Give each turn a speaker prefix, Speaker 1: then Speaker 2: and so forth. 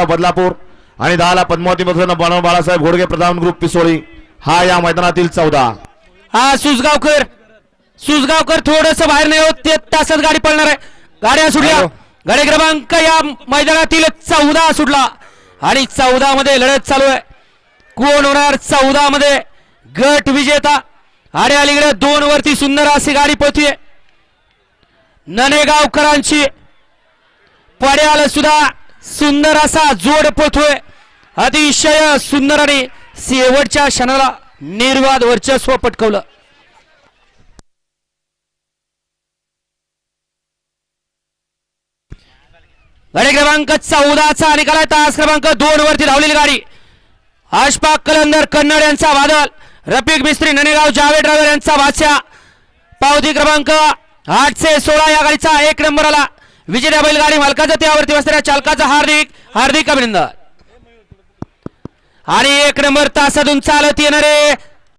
Speaker 1: बदलापूर आणि 10 पद्मावती मधून बनव बाळासाहेब घोडगे प्रधान ग्रुप पिसोळी हा या मैदानातील 14.
Speaker 2: हा सुसगावकर थोडस बाहेर नाही होत ते तासात गाडी पळणार आहे. गाड्या सुटल्या. गाडी क्रमांक या मैदानातील 14 सुटला आणि 14 मध्ये लढत चालू आहे. कोण होणार 14 मध्ये गट विजेता. आणि अलीकडे 2 वरती सुंदर अशी गाडी पळतीये ननेगावकरांची. पड्याला सुद्धा सुंदर असा जोड पळतोय. अतिशय सुंदर आणि शेवटच्या क्षणाला निर्वाद वर्चस्व पटकवलं. गाडी क्रमांक 14चा निकाल तास क्रमांक 2 वरती धावलेली गाडी अशफाक कलंदर कन्नड यांचा बादल, रफिक मिस्त्री ननेगाव जावेद ड्रायव्हर यांचा बादशाह. पावती क्रमांक 816 या गाडीचा 1 नंबर आला. विजेत्या बैलगाडी मालकाचं त्यावरती बसणाऱ्या चालकाचं हार्दिक अभिनंदन. आणि 1 नंबर तासातून चालत येणारे